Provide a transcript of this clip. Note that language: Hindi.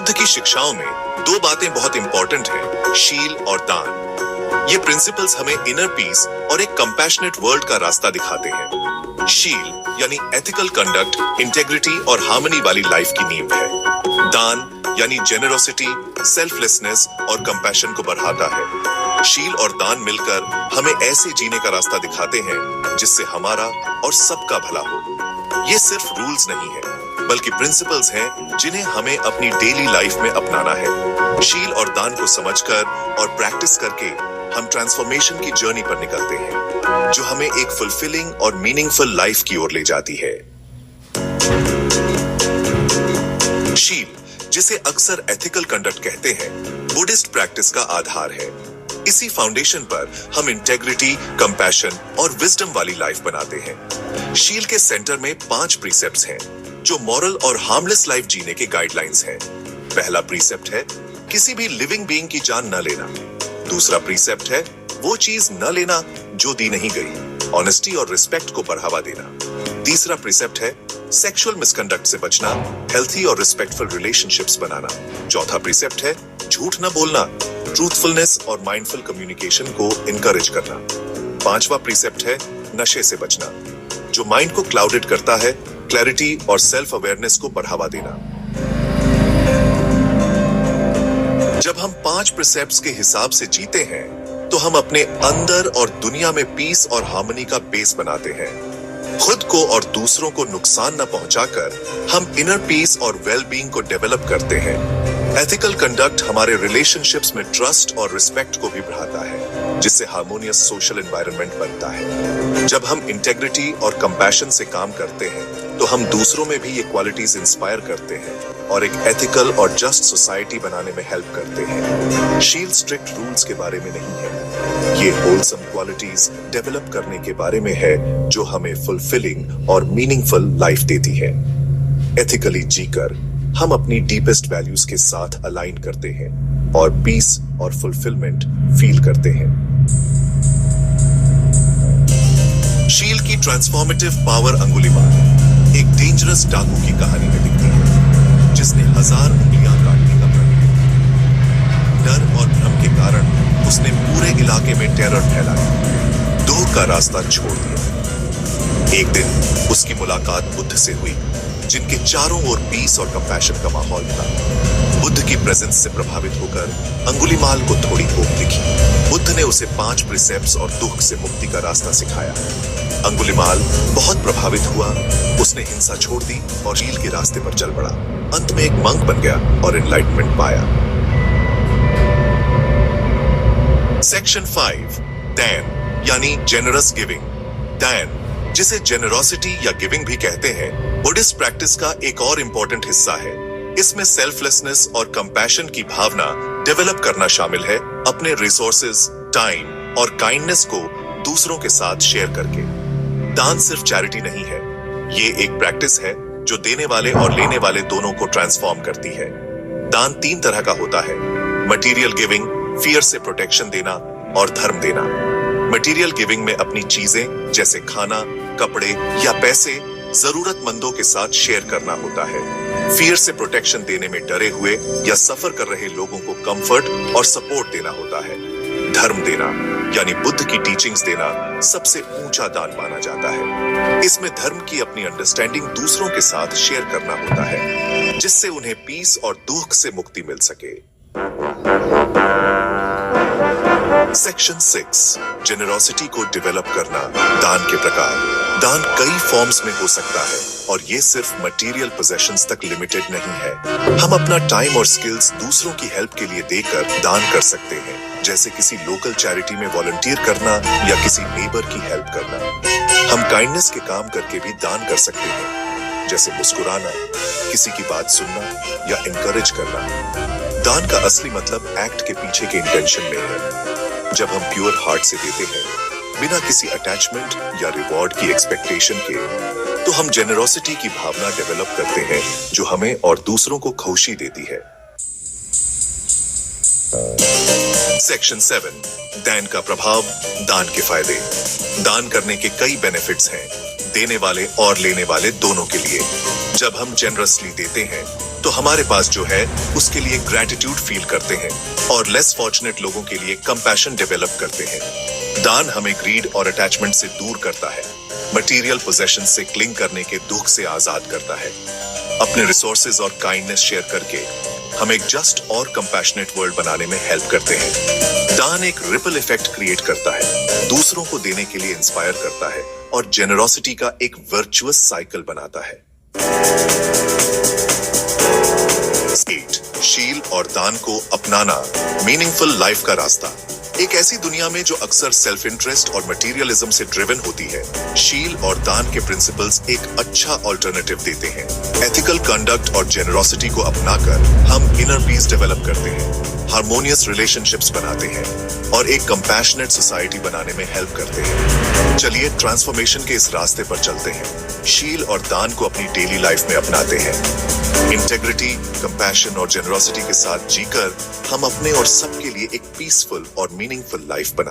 बुद्ध की शिक्षाओं में दो बातें बहुत इंपॉर्टेंट हैं, शील और दान। ये प्रिंसिपल्स हमें इनर पीस और एक कंपैशनेट वर्ल्ड का रास्ता दिखाते हैं। शील यानी एथिकल कंडक्ट, इंटेग्रिटी और हार्मनी वाली लाइफ की नींव है। दान यानी जेनरोसिटी, सेल्फलेसनेस और कंपैशन को बढ़ाता है। शील और दान मिलकर हमें ऐसे जीने का रास्ता दिखाते हैं जिससे हमारा और सबका भला हो। ये सिर्फ रूल्स नहीं है, बल्कि प्रिंसिपल्स हैं जिन्हें हमें अपनी डेली लाइफ में अपनाना है। शील और दान को समझकर और प्रैक्टिस करके हम ट्रांसफॉर्मेशन की जर्नी पर निकलते हैं, जो हमें एक फुलफिलिंग और मीनिंगफुल लाइफ की ओर ले जाती है। शील, जिसे अक्सर एथिकल कंडक्ट कहते हैं, बुद्धिस्ट प्रैक्टिस का आधार है। इसी फाउंडेशन पर हम इंटेग्रिटी, कंपैशन और विजडम वाली लाइफ बनाते हैं। शील के सेंटर में 5 प्रीसेप्ट्स हैं, जो मॉरल और हार्मलेस लाइफ जीने के गाइडलाइंस हैं। पहला प्रीसेप्ट है किसी भी लिविंग बीइंग की जान न लेना। दूसरा प्रीसेप्ट है वो चीज न लेना जो दी नहीं गई, ऑनेस्टी और रिस्पेक्ट को बढ़ावा देना। तीसरा प्रीसेप्ट है सेक्सुअल मिसकंडक्ट से बचना, हेल्थी और रिस्पेक्टफुल रिलेशनशिप्स बनाना। चौथा प्रीसेप्ट है झूठ न बोलना, ट्रूथफुलनेस और माइंडफुल कम्युनिकेशन को इनकरेज करना। पांचवा प्रीसेप्ट है नशे से बचना, जो माइंड को क्लाउडेड करता है, क्लैरिटी और सेल्फ अवेयरनेस को बढ़ावा देना। जब हम 5 प्रीसेप्ट्स के हिसाब से जीते हैं, तो हम अपने अंदर और दुनिया में पीस और हार्मनी का बेस बनाते हैं। खुद को और दूसरों को नुकसान न पहुंचाकर हम इनर पीस और वेल बीइंग को डेवलप करते हैं। एथिकल कंडक्ट हमारे रिलेशनशिप्स में ट्रस्ट और रिस्पेक्ट को भी बढ़ाता है, जिससे हार्मोनियस सोशल एनवायरनमेंट बनता है। जब हम इंटेग्रिटी और कंपैशन से काम करते हैं, तो हम दूसरों में भी ये क्वालिटीज इंस्पायर करते हैं और एक एथिकल और जस्ट सोसाइटी बनाने में हेल्प करते हैं। शील स्ट्रिक्ट रूल्स के बारे में नहीं है, ये होलसम क्वालिटीज डेवलप करने के बारे में है, जो हमें फुलफिलिंग और मीनिंगफुल लाइफ देती है। एथिकली जीकर हम अपनी डीपेस्ट वैल्यूज के साथ अलाइन करते हैं और पीस और फुलफिलमेंट फील करते हैं। शील की ट्रांसफॉर्मेटिव पावर अंगुलीमाल एक डेंजरस डाकू की कहानी में दिखती है, जिसने 1000 उंगलियां काटने का प्रण किया। डर और भ्रम के कारण उसने पूरे इलाके में टेरर फैलाया, दो का रास्ता छोड़ दिया। एक दिन उसकी मुलाकात बुद्ध से हुई, जिनके चारों ओर पीस और कंपैशन का माहौल था। बुद्ध की प्रेजेंस से प्रभावित होकर अंगुलीमाल को थोड़ी होप दिखी। बुद्ध ने उसे 5 प्रीसेप्ट्स और दुख से मुक्ति का रास्ता सिखाया। अंगुलीमाल बहुत प्रभावित हुआ, उसने हिंसा छोड़ दी और शील के रास्ते पर चल पड़ा। अंत में एक मंक बन गया और एनलाइटमेंट पाया। सेक्शन 5, दान यानी जेनरस गिविंग। दान, जिसे जेनरोसिटी या गिविंग भी कहते हैं, बुद्धिस्ट प्रैक्टिस का एक और इंपॉर्टेंट हिस्सा है। इसमें सेल्फलेसनेस और कंपैशन की भावना डेवलप करना शामिल है, अपने रिसोर्सेज, टाइम और काइंडनेस को दूसरों के साथ शेयर करके। दान सिर्फ चैरिटी नहीं है, ये एक प्रैक्टिस है जो देने वाले और लेने वाले दोनों को ट्रांसफॉर्म करती है। दान 3 तरह का होता है, मटेरियल गिविंग, फियर से प्रोटेक्शन देना और धर्म देना। मटेरियल गिविंग में अपनी चीजें जैसे खाना, कपड़े या पैसे जरूरतमंदों के साथ शेयर करना होता है। फियर से प्रोटेक्शन देने में डरे हुए या सफर कर रहे लोगों को कंफर्ट और सपोर्ट देना होता है। धर्म देना यानी बुद्ध की टीचिंग्स देना सबसे ऊंचा दान माना जाता है। इसमें धर्म की अपनी अंडरस्टैंडिंग दूसरों के साथ शेयर करना होता है, जिससे उन्हें पीस और दुख से मुक्ति मिल सके। सेक्शन 6, जेनरोसिटी को डेवलप करना। दान के प्रकार। दान कई फॉर्म्स में हो सकता है और ये सिर्फ मटेरियल पोजेशंस तक लिमिटेड नहीं है। हम अपना टाइम और स्किल्स दूसरों की हेल्प के लिए देकर दान कर सकते हैं, जैसे किसी लोकल चैरिटी में वॉलंटियर करना या किसी नेबर की हेल्प करना। हम काइंडनेस के काम करके भी दान कर सकते हैं, जैसे मुस्कुराना, किसी की बात सुनना या इनकरेज करना। दान का असली मतलब एक्ट के पीछे के इंटेंशन में है। जब हम प्योर हार्ट से देते हैं, बिना किसी अटैचमेंट या रिवॉर्ड की एक्सपेक्टेशन के, तो हम जेनरोसिटी की भावना डेवलप करते हैं, जो हमें और दूसरों को खुशी देती है। सेक्शन 7, दान का प्रभाव, दान के फायदे। दान करने के कई बेनिफिट्स हैं। देने वाले और लेने वाले दोनों के लिए। जब हम जेनरसली देते हैं तो हमारे पास जो है उसके लिए ग्रैटिट्यूड फील करते हैं और लेस फॉर्चुनेट लोगों के लिए कंपैशन डेवलप करते हैं। दान हमें ग्रीड और अटैचमेंट से दूर करता है, मटेरियल पोजेशन से क्लिंग करने के दुख से आजाद करता है। अपने रिसोर्सेज और काइंडनेस शेयर करके हम एक जस्ट और कंपैशनेट वर्ल्ड बनाने में हेल्प करते हैं। दान एक रिपल इफेक्ट क्रिएट करता है, दूसरों को देने के लिए इंस्पायर करता है और जेनरोसिटी का एक वर्चुअस साइकिल बनाता है। 8. शील और दान को अपनाना, मीनिंगफुल लाइफ का रास्ता। एक ऐसी दुनिया में जो अक्सर सेल्फ इंटरेस्ट और मटेरियलिज्म से ड्रिवन होती है, शील और दान के प्रिंसिपल्स एक अच्छा ऑल्टरनेटिव देते हैं। एथिकल कंडक्ट और जेनरोसिटी को अपनाकर हम इनर पीस डेवलप करते हैं, हार्मोनियस रिलेशनशिप्स बनाते हैं और एक कंपैशनेट सोसाइटी बनाने में हेल्प करते हैं। चलिए ट्रांसफॉर्मेशन के इस रास्ते पर चलते हैं, शील और दान को अपनी डेली लाइफ में अपनाते हैं। इंटेग्रिटी, कंपैशन और जेनरोसिटी के साथ जीकर हम अपने और सबके लिए एक पीसफुल और मीनिंगफुल लाइफ बना